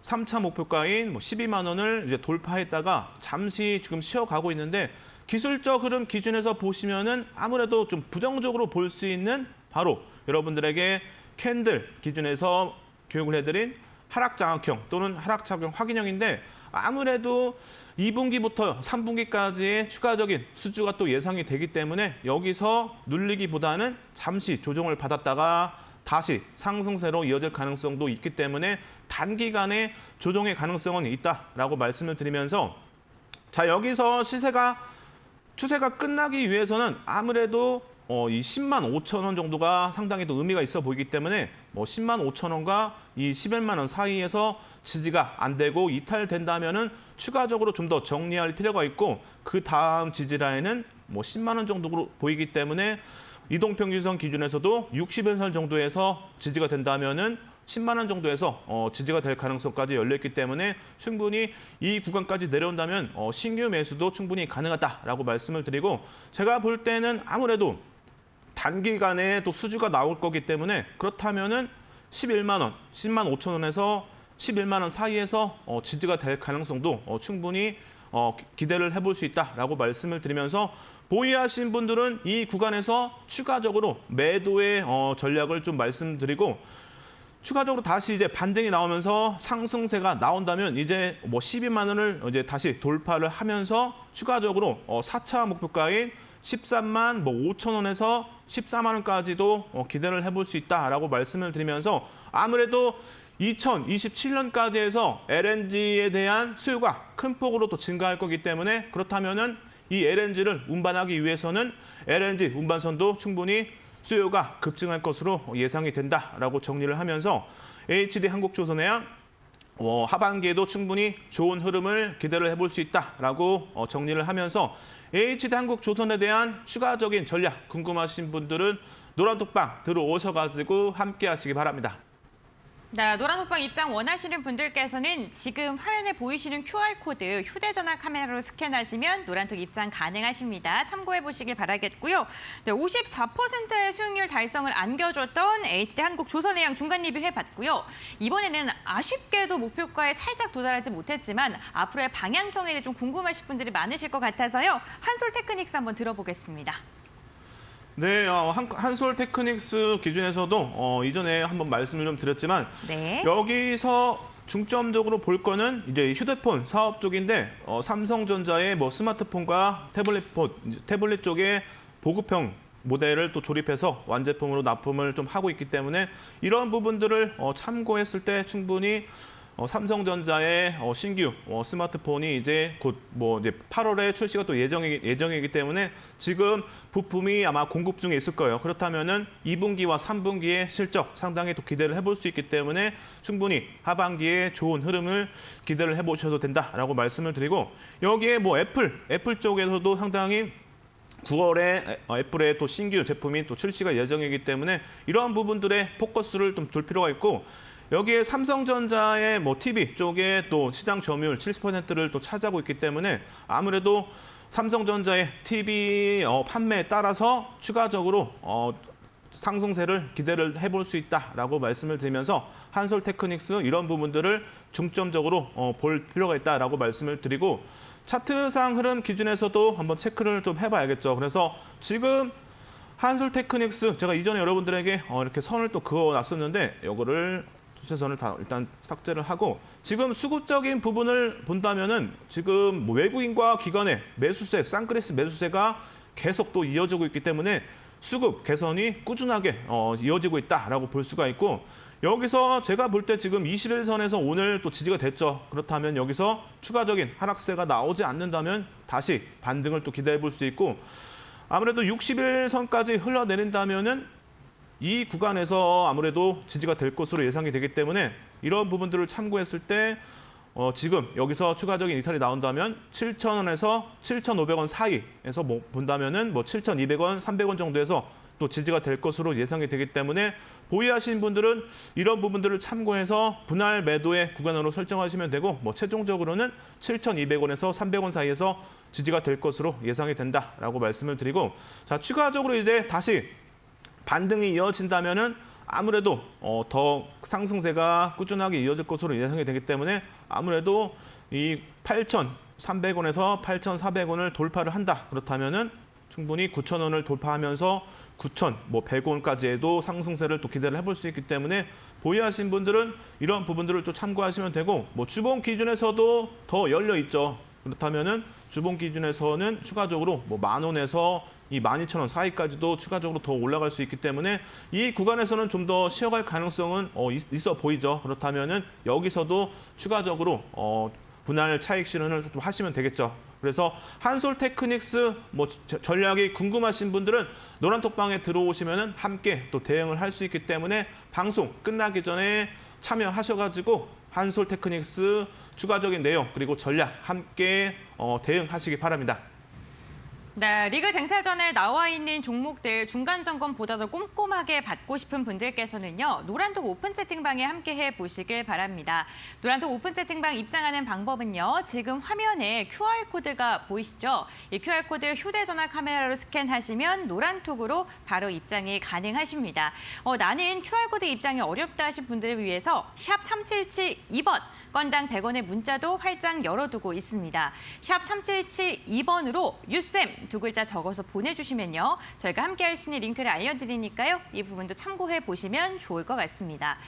3차 목표가인 12만 원을 이제 돌파했다가 잠시 지금 쉬어가고 있는데, 기술적 흐름 기준에서 보시면은 아무래도 좀 부정적으로 볼 수 있는 바로 여러분들에게 캔들 기준에서 교육을 해드린 하락 장악형 또는 하락 착용 확인형인데, 아무래도 2분기부터 3분기까지의 추가적인 수주가 또 예상이 되기 때문에 여기서 눌리기보다는 잠시 조정을 받았다가 다시 상승세로 이어질 가능성도 있기 때문에 단기간에 조정의 가능성은 있다라고 말씀을 드리면서, 자, 여기서 추세가 끝나기 위해서는 아무래도 이 10만 5천 원 정도가 상당히 또 의미가 있어 보이기 때문에 10만 5천 원과 이 11만 원 사이에서 지지가 안 되고 이탈된다면은 추가적으로 좀 더 정리할 필요가 있고, 그 다음 지지 라인은 10만 원 정도로 보이기 때문에 이동평균선 기준에서도 60일선 정도에서 지지가 된다면은 10만 원 정도에서 지지가 될 가능성까지 열려있기 때문에 충분히 이 구간까지 내려온다면 신규 매수도 충분히 가능하다라고 말씀을 드리고, 제가 볼 때는 아무래도 단기간에 또 수주가 나올 거기 때문에 그렇다면은 11만 원, 10만 5천 원에서 11만 원 사이에서 지지가 될 가능성도 충분히 기대를 해볼 수 있다라고 말씀을 드리면서, 보유하신 분들은 이 구간에서 추가적으로 매도의 전략을 좀 말씀드리고, 추가적으로 다시 이제 반등이 나오면서 상승세가 나온다면 이제 12만 원을 이제 다시 돌파를 하면서 추가적으로 4차 목표가인 13만 5천 원에서 14만 원까지도 기대를 해볼 수 있다라고 말씀을 드리면서, 아무래도 2027년까지 해서 LNG에 대한 수요가 큰 폭으로 또 증가할 거기 때문에 그렇다면은 이 LNG를 운반하기 위해서는 LNG 운반선도 충분히 수요가 급증할 것으로 예상이 된다라고 정리를 하면서 HD 한국조선해양 하반기에도 충분히 좋은 흐름을 기대를 해볼 수 있다라고 정리를 하면서 HD 한국조선에 대한 추가적인 전략 궁금하신 분들은 노란톡방 들어오셔가지고 함께 하시기 바랍니다. 네, 노란호빵 입장 원하시는 분들께서는 지금 화면에 보이시는 QR코드 휴대전화 카메라로 스캔하시면 노란톡 입장 가능하십니다. 참고해 보시길 바라겠고요. 네, 54%의 수익률 달성을 안겨줬던 HD 한국조선해양 중간 리뷰해봤고요. 이번에는 아쉽게도 목표가에 살짝 도달하지 못했지만 앞으로의 방향성에 대해 좀 궁금하신 분들이 많으실 것 같아서요. 한솔테크닉스 한번 들어보겠습니다. 네, 한솔테크닉스 기준에서도 이전에 한번 말씀을 좀 드렸지만 네. 여기서 중점적으로 볼 거는 이제 휴대폰 사업 쪽인데 삼성전자의 뭐 스마트폰과 태블릿 쪽에 보급형 모델을 또 조립해서 완제품으로 납품을 좀 하고 있기 때문에 이런 부분들을 참고했을 때 충분히 삼성전자의 신규 스마트폰이 이제 곧 이제 8월에 출시가 또 예정이기 때문에 지금 부품이 아마 공급 중에 있을 거예요. 그렇다면은 2분기와 3분기의 실적 상당히 또 기대를 해볼 수 있기 때문에 충분히 하반기에 좋은 흐름을 기대를 해보셔도 된다라고 말씀을 드리고 여기에 뭐 애플 쪽에서도 상당히 9월에 애플의 또 신규 제품이 또 출시가 예정이기 때문에 이러한 부분들에 포커스를 좀 둘 필요가 있고 여기에 삼성전자의 뭐 TV 쪽에 또 시장 점유율 70%를 또 차지하고 있기 때문에 아무래도 삼성전자의 TV 판매에 따라서 추가적으로 상승세를 기대를 해볼 수 있다라고 말씀을 드리면서 한솔테크닉스 이런 부분들을 중점적으로 볼 필요가 있다라고 말씀을 드리고 차트상 흐름 기준에서도 한번 체크를 좀 해봐야겠죠. 그래서 지금 한솔테크닉스 제가 이전에 여러분들에게 이렇게 선을 또 그어놨었는데 이거를 주체선을 다 일단 삭제를 하고 지금 수급적인 부분을 본다면은 지금 뭐 외국인과 기관의 매수세, 쌍크레스 매수세가 계속 또 이어지고 있기 때문에 수급 개선이 꾸준하게 이어지고 있다라고 볼 수가 있고 여기서 제가 볼 때 지금 21선에서 오늘 또 지지가 됐죠. 그렇다면 여기서 추가적인 하락세가 나오지 않는다면 다시 반등을 또 기대해 볼 수 있고 아무래도 61선까지 흘러내린다면은 이 구간에서 아무래도 지지가 될 것으로 예상이 되기 때문에 이런 부분들을 참고했을 때 지금 여기서 추가적인 이탈이 나온다면 7,000원에서 7,500원 사이에서 뭐 본다면은 뭐 7,200원, 300원 정도에서 또 지지가 될 것으로 예상이 되기 때문에 보유하신 분들은 이런 부분들을 참고해서 분할 매도의 구간으로 설정하시면 되고 뭐 최종적으로는 7,200원에서 300원 사이에서 지지가 될 것으로 예상이 된다라고 말씀을 드리고 자 추가적으로 이제 다시 반등이 이어진다면은 아무래도 더 상승세가 꾸준하게 이어질 것으로 예상이 되기 때문에 아무래도 이 8,300원에서 8,400원을 돌파를 한다. 그렇다면은 충분히 9,000원을 돌파하면서 9,100원까지 해도 상승세를 또 기대를 해볼 수 있기 때문에 보유하신 분들은 이런 부분들을 또 참고하시면 되고 뭐 주봉 기준에서도 더 열려 있죠. 그렇다면은 주봉 기준에서는 추가적으로 뭐 10,000원에서 이 12,000원 사이까지도 추가적으로 더 올라갈 수 있기 때문에 이 구간에서는 좀 더 쉬어갈 가능성은 있어 보이죠. 그렇다면은 여기서도 추가적으로 분할 차익 실현을 좀 하시면 되겠죠. 그래서 한솔테크닉스 뭐 전략이 궁금하신 분들은 노란톡방에 들어오시면은 함께 또 대응을 할 수 있기 때문에 방송 끝나기 전에 참여하셔가지고 한솔테크닉스 추가적인 내용 그리고 전략 함께 대응하시기 바랍니다. 네, 리그 쟁탈 전에 나와 있는 종목들 중간 점검보다 더 꼼꼼하게 받고 싶은 분들께서는요. 노란톡 오픈 채팅방에 함께 해보시길 바랍니다. 노란톡 오픈 채팅방 입장하는 방법은요. 지금 화면에 QR코드가 보이시죠? 이 QR코드 휴대전화 카메라로 스캔하시면 노란톡으로 바로 입장이 가능하십니다. 나는 QR코드 입장이 어렵다 하신 분들을 위해서 샵 3772번 건당 100원의 문자도 활짝 열어두고 있습니다. 샵 3772번으로 유쌤 두 글자 적어서 보내주시면요. 저희가 함께할 수 있는 링크를 알려드리니까요. 이 부분도 참고해 보시면 좋을 것 같습니다.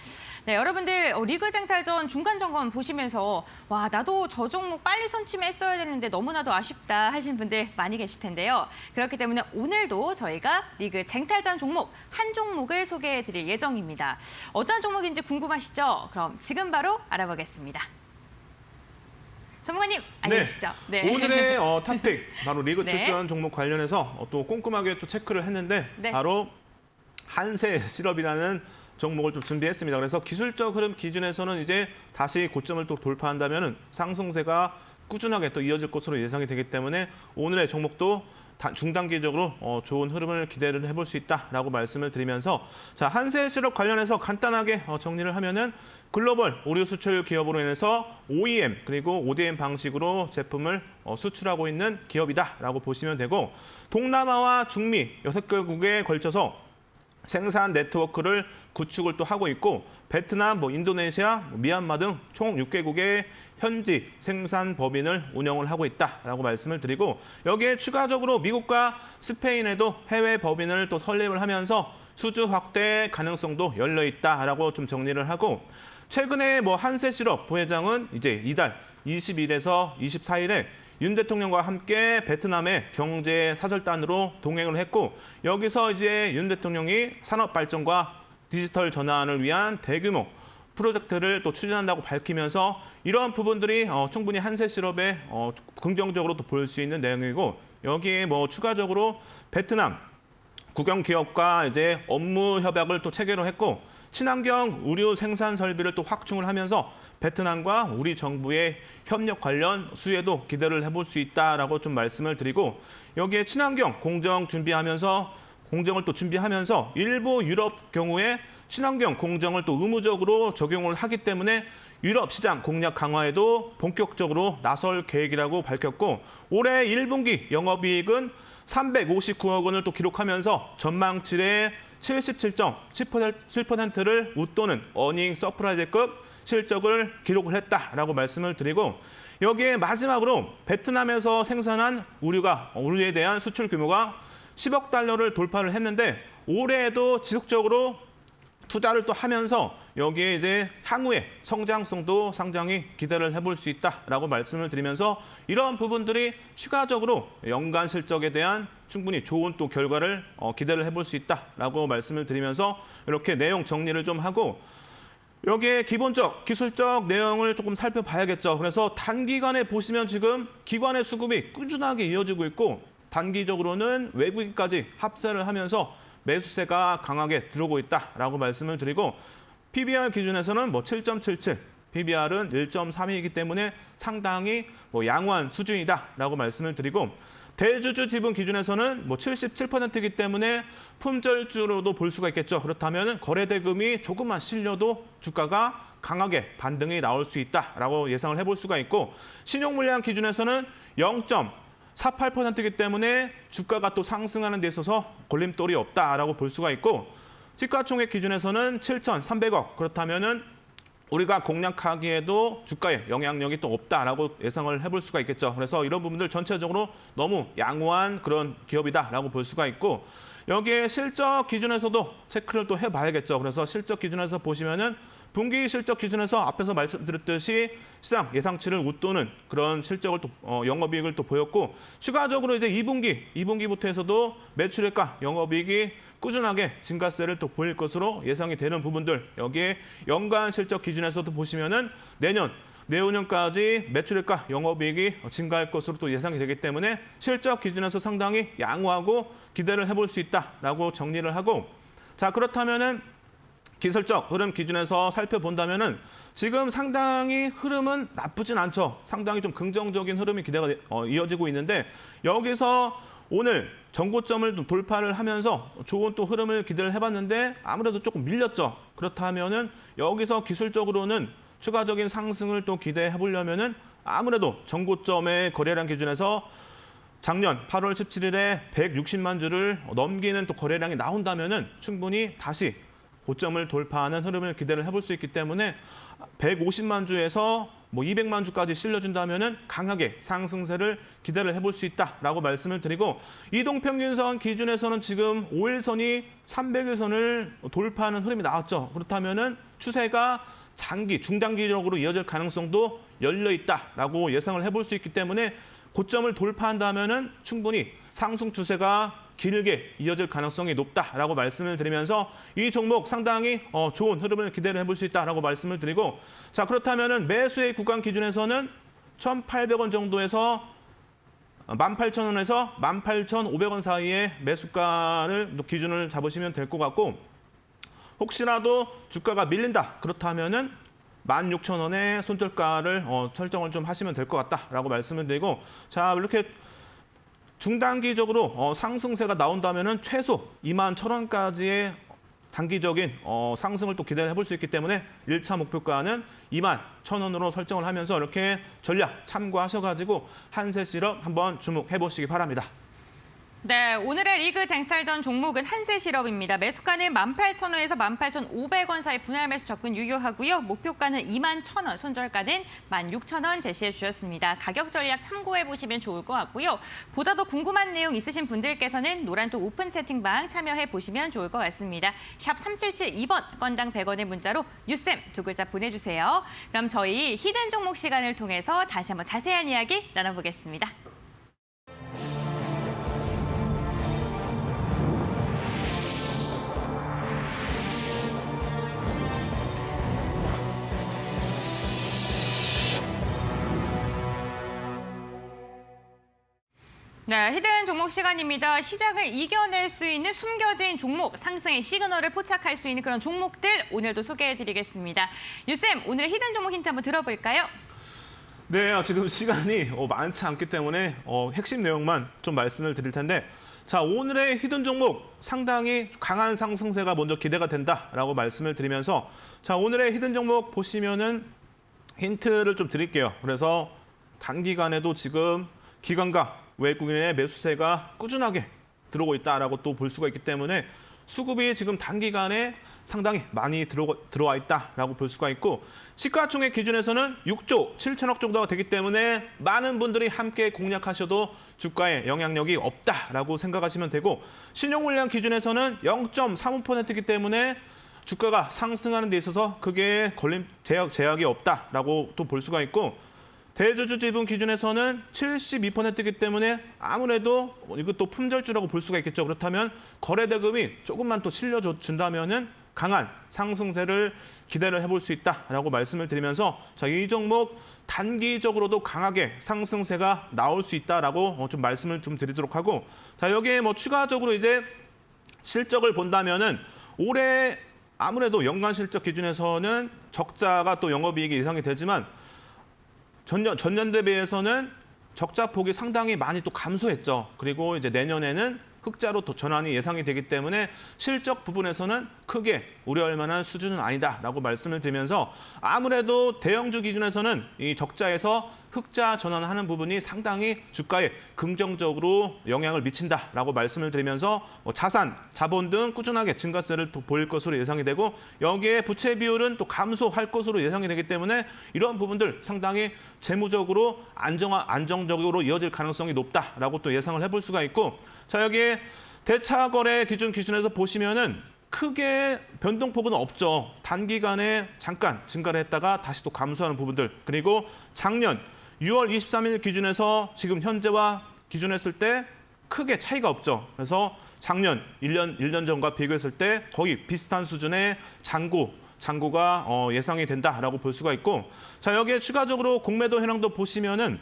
네, 여러분들 리그 쟁탈전 중간 점검 보시면서 와 나도 저 종목 빨리 선취했어야 되는데 너무나도 아쉽다 하시는 분들 많이 계실 텐데요. 그렇기 때문에 오늘도 저희가 리그 쟁탈전 종목 한 종목을 소개해드릴 예정입니다. 어떤 종목인지 궁금하시죠? 그럼 지금 바로 알아보겠습니다. 전문가님 알려주시죠. 네. 오늘의 탑픽 바로 리그 네. 출전 종목 관련해서 또 꼼꼼하게 또 체크를 했는데 네. 바로 한세 실업이라는 종목을 좀 준비했습니다. 그래서 기술적 흐름 기준에서는 이제 다시 고점을 또 돌파한다면은 상승세가 꾸준하게 또 이어질 것으로 예상이 되기 때문에 오늘의 종목도 중단기적으로 좋은 흐름을 기대를 해볼 수 있다라고 말씀을 드리면서 자 한세 실업 관련해서 간단하게 정리를 하면은 글로벌 의류 수출 기업으로 인해서 OEM 그리고 ODM 방식으로 제품을 수출하고 있는 기업이다라고 보시면 되고 동남아와 중미 6개국에 걸쳐서 생산 네트워크를 구축을 또 하고 있고 베트남, 인도네시아, 미얀마 등 총 6개국의 현지 생산 법인을 운영을 하고 있다라고 말씀을 드리고 여기에 추가적으로 미국과 스페인에도 해외 법인을 또 설립을 하면서 수주 확대 가능성도 열려 있다라고 좀 정리를 하고 최근에 한세실업 부회장은 이제 이달 20일에서 24일에 윤 대통령과 함께 베트남의 경제 사절단으로 동행을 했고 여기서 이제 윤 대통령이 산업 발전과 디지털 전환을 위한 대규모 프로젝트를 또 추진한다고 밝히면서 이러한 부분들이 충분히 한세실업에 긍정적으로 또 볼 수 있는 내용이고 여기에 추가적으로 베트남 국영 기업과 이제 업무 협약을 또 체결을 했고 친환경 의류 생산 설비를 또 확충을 하면서 베트남과 우리 정부의 협력 관련 수혜도 기대를 해볼 수 있다라고 좀 말씀을 드리고 여기에 친환경 공정을 또 준비하면서 일부 유럽 경우에 친환경 공정을 또 의무적으로 적용을 하기 때문에 유럽 시장 공략 강화에도 본격적으로 나설 계획이라고 밝혔고 올해 1분기 영업이익은 359억 원을 또 기록하면서 전망치의 77.7%를 웃도는 어닝 서프라이즈급 실적을 기록을 했다라고 말씀을 드리고 여기에 마지막으로 베트남에서 생산한 의류에 대한 수출 규모가 10억 달러를 돌파를 했는데 올해에도 지속적으로 투자를 또 하면서 여기에 이제 향후의 성장성도 상당히 기대를 해볼 수 있다라고 말씀을 드리면서 이런 부분들이 추가적으로 연간 실적에 대한 충분히 좋은 또 결과를 기대를 해볼 수 있다라고 말씀을 드리면서 이렇게 내용 정리를 좀 하고 여기에 기본적, 기술적 내용을 조금 살펴봐야겠죠. 그래서 단기간에 보시면 지금 기관의 수급이 꾸준하게 이어지고 있고 단기적으로는 외국인까지 합세를 하면서 매수세가 강하게 들어오고 있다라고 말씀을 드리고 PBR 기준에서는 7.77, PBR은 1.32이기 때문에 상당히 양호한 수준이다라고 말씀을 드리고 대주주 지분 기준에서는 77%이기 때문에 품절주로도 볼 수가 있겠죠. 그렇다면 거래대금이 조금만 실려도 주가가 강하게 반등이 나올 수 있다라고 예상을 해볼 수가 있고 신용물량 기준에서는 0.48%이기 때문에 주가가 또 상승하는 데 있어서 걸림돌이 없다라고 볼 수가 있고 시가총액 기준에서는 7,300억 그렇다면은 우리가 공략하기에도 주가에 영향력이 또 없다라고 예상을 해볼 수가 있겠죠. 그래서 이런 부분들 전체적으로 너무 양호한 그런 기업이다라고 볼 수가 있고 여기에 실적 기준에서도 체크를 또 해봐야겠죠. 그래서 실적 기준에서 보시면은 분기 실적 기준에서 앞에서 말씀드렸듯이 시장 예상치를 웃도는 그런 실적을 또 영업이익을 또 보였고 추가적으로 이제 2분기부터 해서도 매출액과 영업이익이 꾸준하게 증가세를 또 보일 것으로 예상이 되는 부분들 여기에 연간 실적 기준에서도 보시면은 내후년까지 매출액과 영업이익이 증가할 것으로 또 예상이 되기 때문에 실적 기준에서 상당히 양호하고 기대를 해볼 수 있다라고 정리를 하고 자 그렇다면은 기술적 흐름 기준에서 살펴본다면은 지금 상당히 흐름은 나쁘진 않죠. 상당히 좀 긍정적인 흐름이 기대가 이어지고 있는데 여기서 오늘 전고점을 좀 돌파를 하면서 좋은 또 흐름을 기대를 해봤는데 아무래도 조금 밀렸죠. 그렇다면은 여기서 기술적으로는 추가적인 상승을 또 기대해 보려면은 아무래도 전고점의 거래량 기준에서 작년 8월 17일에 160만 주를 넘기는 또 거래량이 나온다면은 충분히 다시 고점을 돌파하는 흐름을 기대를 해볼 수 있기 때문에 150만 주에서 200만 주까지 실려준다면은 강하게 상승세를 기대를 해볼 수 있다라고 말씀을 드리고 이동평균선 기준에서는 지금 5일선이 300일선을 돌파하는 흐름이 나왔죠. 그렇다면은 추세가 중단기적으로 이어질 가능성도 열려 있다라고 예상을 해볼 수 있기 때문에 고점을 돌파한다면은 충분히 상승 추세가 길게 이어질 가능성이 높다라고 말씀을 드리면서 이 종목 상당히 좋은 흐름을 기대를 해볼 수 있다라고 말씀을 드리고 자 그렇다면은 매수의 구간 기준에서는 1,800원 정도에서 18,000원에서 18,500원 사이의 매수가를 기준을 잡으시면 될 것 같고 혹시라도 주가가 밀린다 그렇다면은 16,000원의 손절가를 설정을 좀 하시면 될 것 같다라고 말씀을 드리고 자 이렇게 중단기적으로 상승세가 나온다면은 최소 21,000원까지의 단기적인 상승을 또 기대를 해볼 수 있기 때문에 1차 목표가는 21,000원으로 설정을 하면서 이렇게 전략 참고하셔가지고 한세실업 한번 주목해 보시기 바랍니다. 네, 오늘의 리그 쟁탈전 종목은 한세실업입니다. 매수가는 18,000원에서 18,500원 사이 분할 매수 접근 유효하고요. 목표가는 21,000원, 손절가는 16,000원 제시해 주셨습니다. 가격 전략 참고해 보시면 좋을 것 같고요. 보다 더 궁금한 내용 있으신 분들께서는 노란톡 오픈 채팅방 참여해 보시면 좋을 것 같습니다. 샵 3772번, 건당 100원의 문자로 유쌤 두 글자 보내주세요. 그럼 저희 히든 종목 시간을 통해서 다시 한번 자세한 이야기 나눠보겠습니다. 네, 히든 종목 시간입니다. 시장을 이겨낼 수 있는 숨겨진 종목, 상승의 시그널을 포착할 수 있는 그런 종목들 오늘도 소개해드리겠습니다. 유쌤, 오늘의 히든 종목 힌트 한번 들어볼까요? 네, 지금 시간이 많지 않기 때문에 핵심 내용만 좀 말씀을 드릴 텐데 자 오늘의 히든 종목 상당히 강한 상승세가 먼저 기대가 된다라고 말씀을 드리면서 자 오늘의 히든 종목 보시면은 힌트를 좀 드릴게요. 그래서 단기간에도 지금 기관과 외국인의 매수세가 꾸준하게 들어오고 있다라고 또 볼 수가 있기 때문에 수급이 지금 단기간에 상당히 많이 들어와 있다라고 볼 수가 있고 시가총액 기준에서는 6조 7천억 정도가 되기 때문에 많은 분들이 함께 공략하셔도 주가에 영향력이 없다라고 생각하시면 되고 신용물량 기준에서는 0.35%이기 때문에 주가가 상승하는 데 있어서 크게 제약이 없다라고 또 볼 수가 있고 대주주 지분 기준에서는 72%이기 때문에 아무래도 이것도 품절주라고 볼 수가 있겠죠. 그렇다면 거래대금이 조금만 또 실려준다면은 강한 상승세를 기대를 해볼 수 있다라고 말씀을 드리면서 자, 이 종목 단기적으로도 강하게 상승세가 나올 수 있다라고 좀 말씀을 좀 드리도록 하고 자, 여기에 추가적으로 이제 실적을 본다면은 올해 아무래도 연간 실적 기준에서는 적자가 또 영업이익이 예상이 되지만 전년 대비해서는 적자 폭이 상당히 많이 또 감소했죠. 그리고 이제 내년에는 흑자로 또 전환이 예상이 되기 때문에 실적 부분에서는 크게 우려할 만한 수준은 아니다라고 말씀을 드리면서 아무래도 대형주 기준에서는 이 적자에서 흑자 전환하는 부분이 상당히 주가에 긍정적으로 영향을 미친다라고 말씀을 드리면서 자산, 자본 등 꾸준하게 증가세를 또 보일 것으로 예상이 되고 여기에 부채 비율은 또 감소할 것으로 예상이 되기 때문에 이런 부분들 상당히 재무적으로 안정적으로 이어질 가능성이 높다라고 또 예상을 해볼 수가 있고 자 여기에 대차거래 기준에서 보시면은 크게 변동폭은 없죠. 단기간에 잠깐 증가를 했다가 다시 또 감소하는 부분들 그리고 작년 6월 23일 기준에서 지금 현재와 기준했을 때 크게 차이가 없죠. 그래서 작년 1년 전과 비교했을 때 거의 비슷한 수준의 잔고가 예상이 된다라고 볼 수가 있고 자 여기에 추가적으로 공매도 현황도 보시면은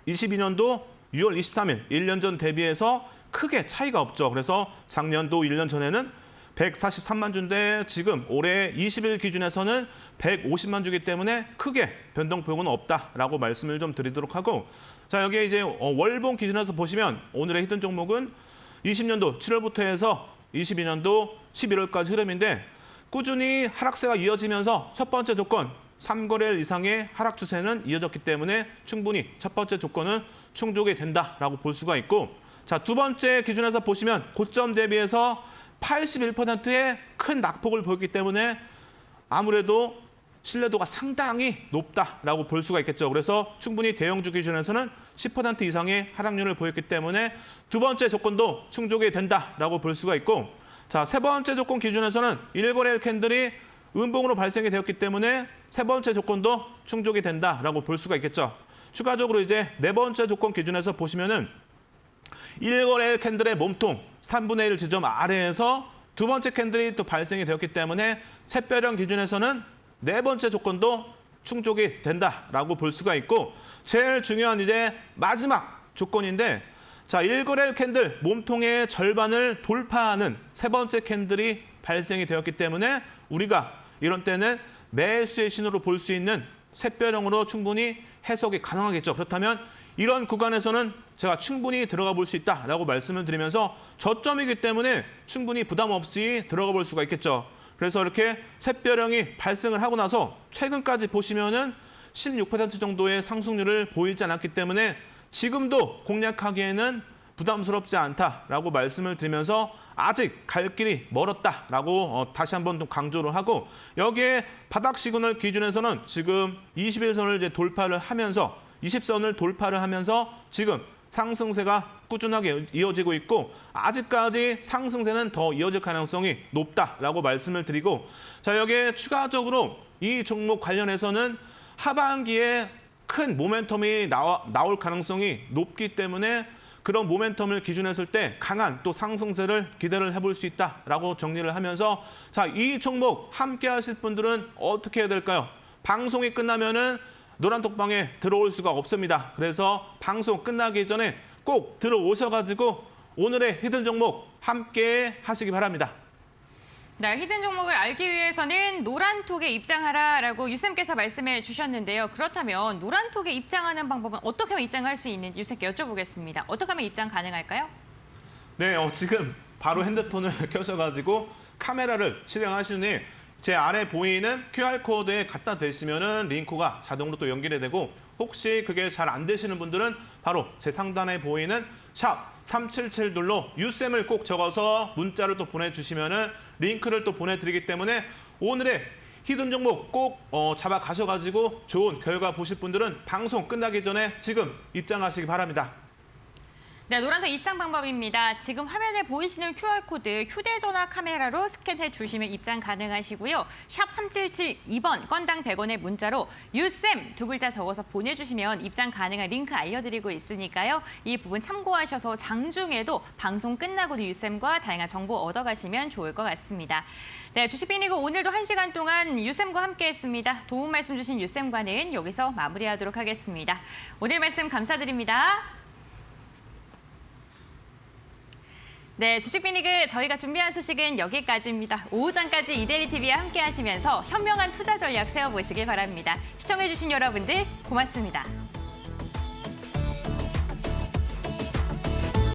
22년도 6월 23일 1년 전 대비해서 크게 차이가 없죠. 그래서 작년도 1년 전에는 143만 주인데 지금 올해 20일 기준에서는 150만 주기 때문에 크게 변동폭은 없다라고 말씀을 좀 드리도록 하고 자 여기에 이제 월봉 기준에서 보시면 오늘의 히든 종목은 20년도 7월부터 해서 22년도 11월까지 흐름인데 꾸준히 하락세가 이어지면서 첫 번째 조건 3거래일 이상의 하락 추세는 이어졌기 때문에 충분히 첫 번째 조건은 충족이 된다라고 볼 수가 있고 자, 두 번째 기준에서 보시면 고점 대비해서 81%의 큰 낙폭을 보였기 때문에 아무래도 신뢰도가 상당히 높다라고 볼 수가 있겠죠. 그래서 충분히 대형주 기준에서는 10% 이상의 하락률을 보였기 때문에 두 번째 조건도 충족이 된다라고 볼 수가 있고, 자, 세 번째 조건 기준에서는 1거래일 캔들이 음봉으로 발생이 되었기 때문에 세 번째 조건도 충족이 된다라고 볼 수가 있겠죠. 추가적으로 이제 네 번째 조건 기준에서 보시면은 1거래일 캔들의 몸통 3분의 1 지점 아래에서 두 번째 캔들이 또 발생이 되었기 때문에 샛별형 기준에서는 네 번째 조건도 충족이 된다라고 볼 수가 있고, 제일 중요한 이제 마지막 조건인데, 자, 1거래일 캔들 몸통의 절반을 돌파하는 세 번째 캔들이 발생이 되었기 때문에 우리가 이런 때는 매수의 신호로 볼 수 있는 샛별형으로 충분히 해석이 가능하겠죠. 그렇다면 이런 구간에서는 제가 충분히 들어가 볼 수 있다라고 말씀을 드리면서 저점이기 때문에 충분히 부담 없이 들어가 볼 수가 있겠죠. 그래서 이렇게 샛별형이 발생을 하고 나서 최근까지 보시면은 16% 정도의 상승률을 보이지 않았기 때문에 지금도 공략하기에는 부담스럽지 않다라고 말씀을 드리면서 아직 갈 길이 멀었다라고 다시 한번 좀 강조를 하고, 여기에 바닥 시그널 기준에서는 지금 21선을 이제 돌파를 하면서 20선을 돌파를 하면서 지금 상승세가 꾸준하게 이어지고 있고, 아직까지 상승세는 더 이어질 가능성이 높다라고 말씀을 드리고, 자, 여기에 추가적으로 이 종목 관련해서는 하반기에 큰 모멘텀이 나올 가능성이 높기 때문에 그런 모멘텀을 기준했을 때 강한 또 상승세를 기대를 해볼 수 있다라고 정리를 하면서, 자, 이 종목 함께 하실 분들은 어떻게 해야 될까요? 방송이 끝나면은 노란톡방에 들어올 수가 없습니다. 그래서 방송 끝나기 전에 꼭 들어오셔가지고 오늘의 히든 종목 함께 하시기 바랍니다. 네, 히든 종목을 알기 위해서는 노란톡에 입장하라라고 유쌤께서 말씀해 주셨는데요. 그렇다면 노란톡에 입장하는 방법은 어떻게 하면 입장할 수 있는지 유쌤께 여쭤보겠습니다. 어떻게 하면 입장 가능할까요? 네, 지금 바로 핸드폰을 켜셔가지고 카메라를 실행하시니 제 아래 보이는 QR코드에 갖다 대시면은 링크가 자동으로 또 연결이 되고, 혹시 그게 잘 안 되시는 분들은 바로 제 상단에 보이는 샵 377 눌러 유쌤을 꼭 적어서 문자를 또 보내주시면은 링크를 또 보내드리기 때문에 오늘의 히든 종목 꼭 잡아 가셔가지고 좋은 결과 보실 분들은 방송 끝나기 전에 지금 입장하시기 바랍니다. 네, 노란톡 입장 방법입니다. 지금 화면에 보이시는 QR코드 휴대전화 카메라로 스캔해 주시면 입장 가능하시고요. 샵 3772번 건당 100원의 문자로 유쌤 두 글자 적어서 보내주시면 입장 가능한 링크 알려드리고 있으니까요. 이 부분 참고하셔서 장중에도 방송 끝나고도 유쌤과 다양한 정보 얻어가시면 좋을 것 같습니다. 네, 주식빅리그 오늘도 1시간 동안 유쌤과 함께했습니다. 도움 말씀 주신 유쌤과는 여기서 마무리하도록 하겠습니다. 오늘 말씀 감사드립니다. 네, 주식빅리그 저희가 준비한 소식은 여기까지입니다. 오후장까지 이데리TV와 함께 하시면서 현명한 투자 전략 세워보시길 바랍니다. 시청해주신 여러분들 고맙습니다.